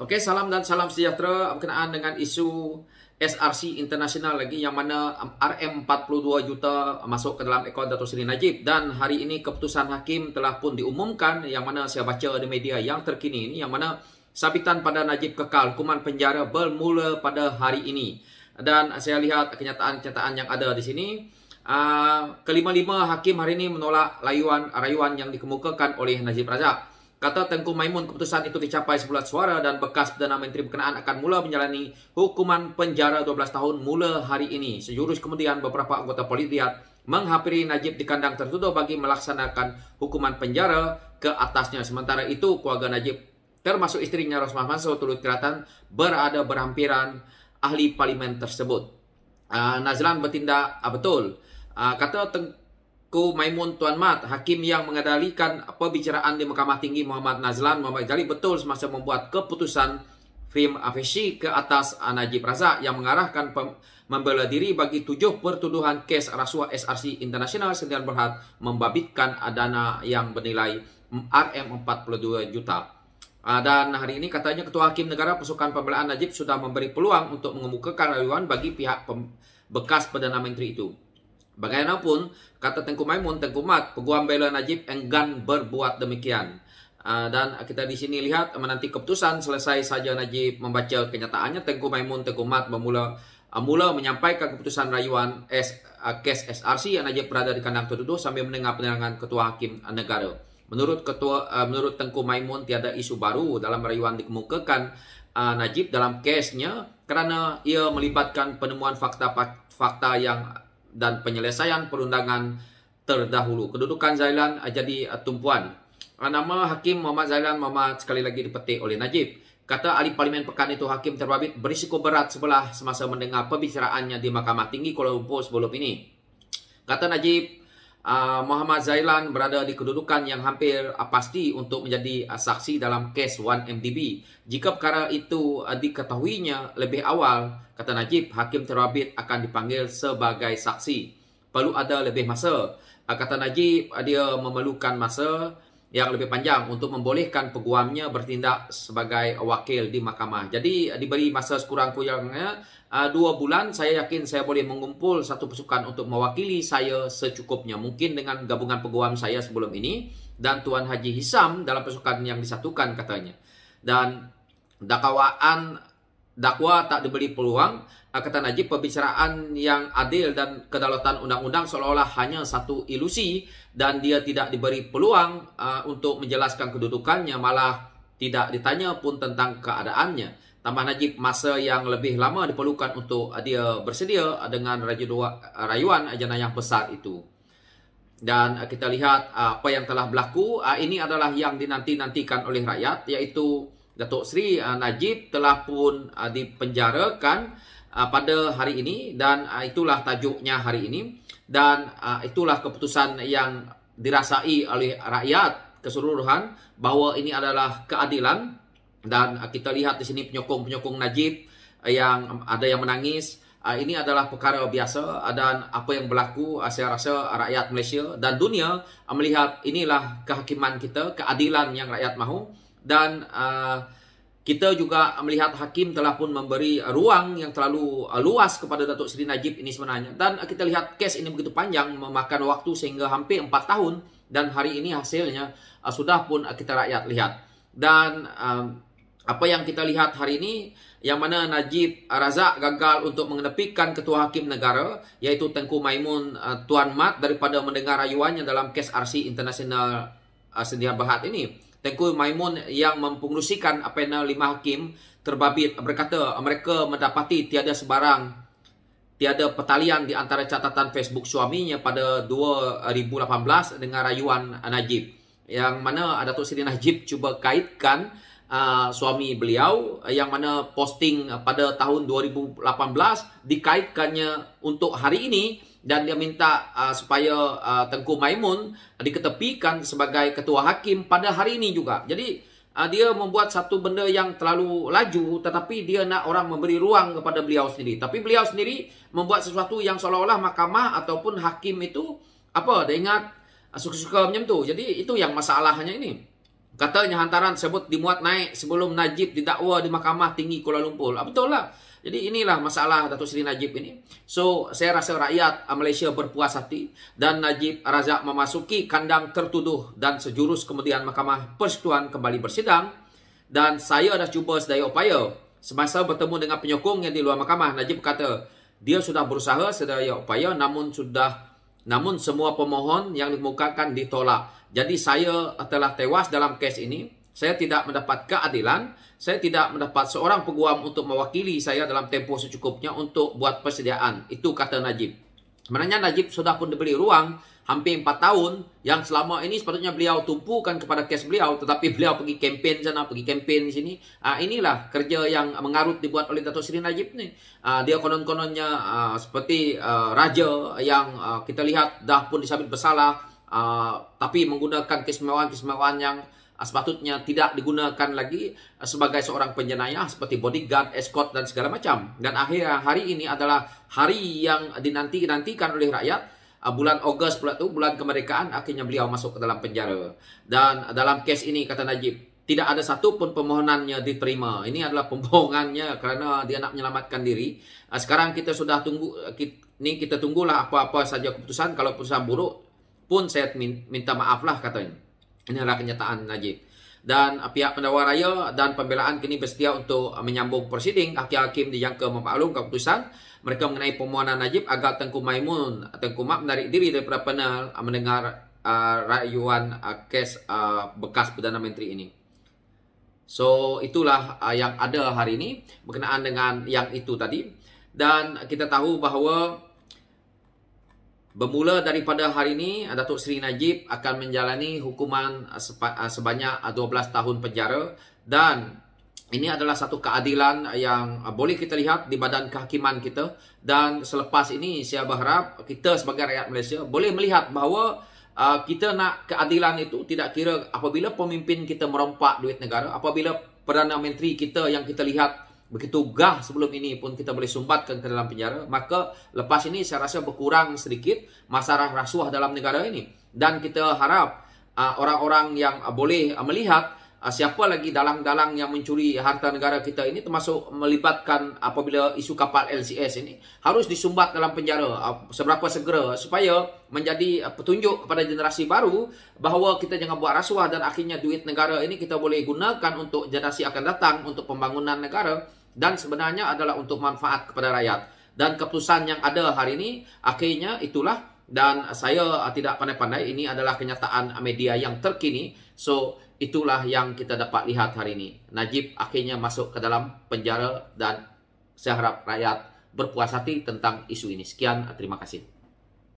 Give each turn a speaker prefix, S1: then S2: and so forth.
S1: Oke, salam dan salam sejahtera berkenaan dengan isu SRC Internasional lagi yang mana RM42 juta masuk ke dalam akaun Datuk Seri Najib. Dan hari ini keputusan hakim telah pun diumumkan yang mana saya baca di media yang terkini ini yang mana sabitan pada Najib kekal hukuman penjara bermula pada hari ini. Dan saya lihat kenyataan-kenyataan yang ada di sini. Kelima-lima hakim hari ini menolak rayuan yang dikemukakan oleh Najib Razak. Kata Tengku Maimun, keputusan itu dicapai 11 suara dan bekas Perdana Menteri berkenaan akan mula menjalani hukuman penjara 12 tahun mula hari ini. Sejurus kemudian beberapa anggota Polisiat menghampiri Najib di kandang tertutup bagi melaksanakan hukuman penjara ke atasnya. Sementara itu, keluarga Najib termasuk isterinya Rosmah Mansor turut kelihatan berada berhampiran ahli parlimen tersebut. Nazlan bertindak betul. Kata Tengku Maimun Tuan Mat, hakim yang mengendalikan perbicaraan di Mahkamah Tinggi Muhammad Nazlan Muhammad Ghali betul semasa membuat keputusan Frim Afeshi ke atas Najib Razak yang mengarahkan membela diri bagi 7 pertuduhan kes rasuah SRC Internasional sendirian berhad membabitkan dana yang bernilai RM42 juta. Dan hari ini katanya Ketua Hakim Negara Pasukan Pembelaan Najib sudah memberi peluang untuk mengemukakan rayuan bagi pihak bekas Perdana Menteri itu. Bagaimanapun, kata Tengku Maimun, Tengku Mat, peguam bela Najib enggan berbuat demikian. Dan kita di sini lihat menanti keputusan selesai saja Najib membaca kenyataannya. Tengku Maimun, Tengku Mat mula menyampaikan keputusan rayuan kes SRC. Najib berada di kandang tertutup sambil mendengar penerangan Ketua Hakim Negara. Menurut Tengku Maimun, tiada isu baru dalam rayuan dikemukakan Najib dalam kesnya kerana ia melibatkan penemuan fakta dan penyelesaian perundangan terdahulu. Kedudukan Zailan jadi tumpuan. Nama Hakim Muhammad Zailan Muhammad sekali lagi dipetik oleh Najib. Kata ahli parlimen pekan itu, hakim terbabit berisiko berat sebelah semasa mendengar pembicaraannya di Mahkamah Tinggi Kuala Lumpur sebelum ini. Kata Najib, Muhammad Zailan berada di kedudukan yang hampir pasti untuk menjadi saksi dalam kes 1MDB. Jika perkara itu diketahuinya lebih awal, kata Najib, hakim terbabit akan dipanggil sebagai saksi. Perlu ada lebih masa. Kata Najib, dia memerlukan masa yang lebih panjang untuk membolehkan peguamnya bertindak sebagai wakil di mahkamah. Jadi diberi masa sekurang-kurangnya 2 bulan. Saya yakin saya boleh mengumpul satu pasukan untuk mewakili saya secukupnya. Mungkin dengan gabungan peguam saya sebelum ini dan Tuan Haji Hisam dalam pasukan yang disatukan katanya. Dan dakwa tak diberi peluang. Kata Najib, pembicaraan yang adil dan kedaulatan undang-undang seolah-olah hanya satu ilusi dan dia tidak diberi peluang untuk menjelaskan kedudukannya, malah tidak ditanya pun tentang keadaannya. Tambah Najib, masa yang lebih lama diperlukan untuk dia bersedia dengan rayuan jenayah besar itu. Dan kita lihat apa yang telah berlaku. Ini adalah yang dinanti-nantikan oleh rakyat, iaitu Datuk Seri Najib telah pun dipenjarakan pada hari ini, dan itulah tajuknya hari ini, dan itulah keputusan yang dirasai oleh rakyat keseluruhan bahawa ini adalah keadilan. Dan kita lihat di sini penyokong-penyokong Najib yang ada yang menangis. Ini adalah perkara biasa, dan apa yang berlaku saya rasa rakyat Malaysia dan dunia melihat inilah kehakiman kita, keadilan yang rakyat mahu. Dan kita juga melihat hakim telah pun memberi ruang yang terlalu luas kepada Datuk Seri Najib ini sebenarnya. Dan kita lihat kes ini begitu panjang, memakan waktu sehingga hampir 4 tahun. Dan hari ini hasilnya sudah pun kita rakyat lihat. Dan apa yang kita lihat hari ini, yang mana Najib Razak gagal untuk mengenepikan Ketua Hakim Negara, iaitu Tengku Maimun Tuan Mat daripada mendengar rayuannya dalam kes RC Internasional sendirian berhad ini. Tengku Maimun yang mempengerusikan panel 5 hakim terbabit berkata mereka mendapati tiada pertalian di antara catatan Facebook suaminya pada 2018 dengan rayuan Najib. Yang mana Datuk Seri Najib cuba kaitkan suami beliau yang mana posting pada tahun 2018 dikaitkannya untuk hari ini. Dan dia minta supaya Tengku Maimun diketepikan sebagai ketua hakim pada hari ini juga. Jadi dia membuat satu benda yang terlalu laju, tetapi dia nak orang memberi ruang kepada beliau sendiri. Tapi beliau sendiri membuat sesuatu yang seolah-olah mahkamah ataupun hakim itu dia ingat suka-suka macam tu. Jadi itu yang masalahnya ini. Katanya hantaran tersebut dimuat naik sebelum Najib didakwa di Mahkamah Tinggi Kuala Lumpur. Betul lah. Jadi inilah masalah Datuk Seri Najib ini. So, saya rasa rakyat Malaysia berpuas hati dan Najib Razak memasuki kandang tertuduh dan sejurus kemudian Mahkamah Persekutuan kembali bersidang. Dan saya dah cuba sedaya upaya. Semasa bertemu dengan penyokongnya di luar mahkamah, Najib kata dia sudah berusaha sedaya upaya namun semua pemohon yang dikemukakan ditolak. Jadi saya telah tewas dalam kes ini. Saya tidak mendapat keadilan. Saya tidak mendapat seorang peguam untuk mewakili saya dalam tempoh secukupnya untuk buat persediaan. Itu kata Najib. Sebenarnya Najib sudah pun diberi ruang hampir 4 tahun yang selama ini sepatutnya beliau tumpukan kepada kes beliau, tetapi beliau pergi kempen sana, pergi kempen di sini. Inilah kerja yang mengarut dibuat oleh Datuk Seri Najib ni. Dia konon-kononnya seperti raja yang kita lihat dah pun disabit bersalah, tapi menggunakan keistimewaan-keistimewaan yang sepatutnya tidak digunakan lagi sebagai seorang penjenayah seperti bodyguard, escort dan segala macam. Dan akhir hari ini adalah hari yang dinantikan oleh rakyat. Bulan Ogos pula tu, bulan kemerdekaan, akhirnya beliau masuk ke dalam penjara. Dan dalam kes ini kata Najib, tidak ada satu pun permohonannya diterima. Ini adalah pembohongannya kerana dia nak menyelamatkan diri. Sekarang kita sudah tunggu, kita tunggulah apa-apa saja keputusan. Kalau keputusan buruk pun saya minta maaf lah katanya. Ini adalah kenyataan Najib. Dan pihak pendakwa raya dan pembelaan kini bersedia untuk menyambung prosiding. Hakim-hakim dijangka memaklum keputusan mereka mengenai permohonan Najib agar Tengku Mak menarik diri daripada panel mendengar rayuan kes bekas Perdana Menteri ini. So, itulah yang ada hari ini berkenaan dengan yang itu tadi. Dan kita tahu bahawa bermula daripada hari ini, Datuk Seri Najib akan menjalani hukuman sebanyak 12 tahun penjara. Dan ini adalah satu keadilan yang boleh kita lihat di badan kehakiman kita. Dan selepas ini, saya berharap kita sebagai rakyat Malaysia boleh melihat bahawa kita nak keadilan itu tidak kira apabila pemimpin kita merompak duit negara, apabila Perdana Menteri kita yang kita lihat begitu gah sebelum ini pun kita boleh sumbatkan ke dalam penjara, maka lepas ini saya rasa berkurang sedikit masalah rasuah dalam negara ini. Dan kita harap orang-orang yang boleh melihat siapa lagi dalang-dalang yang mencuri harta negara kita ini, termasuk melibatkan apabila isu kapal LCS ini, harus disumbat dalam penjara seberapa segera supaya menjadi petunjuk kepada generasi baru bahawa kita jangan buat rasuah dan akhirnya duit negara ini kita boleh gunakan untuk generasi akan datang untuk pembangunan negara dan sebenarnya adalah untuk manfaat kepada rakyat. Dan keputusan yang ada hari ini akhirnya itulah, dan saya tidak pandai-pandai, ini adalah kenyataan media yang terkini. So itulah yang kita dapat lihat hari ini. Najib akhirnya masuk ke dalam penjara dan saya harap rakyat berpuas hati tentang isu ini. Sekian, terima kasih.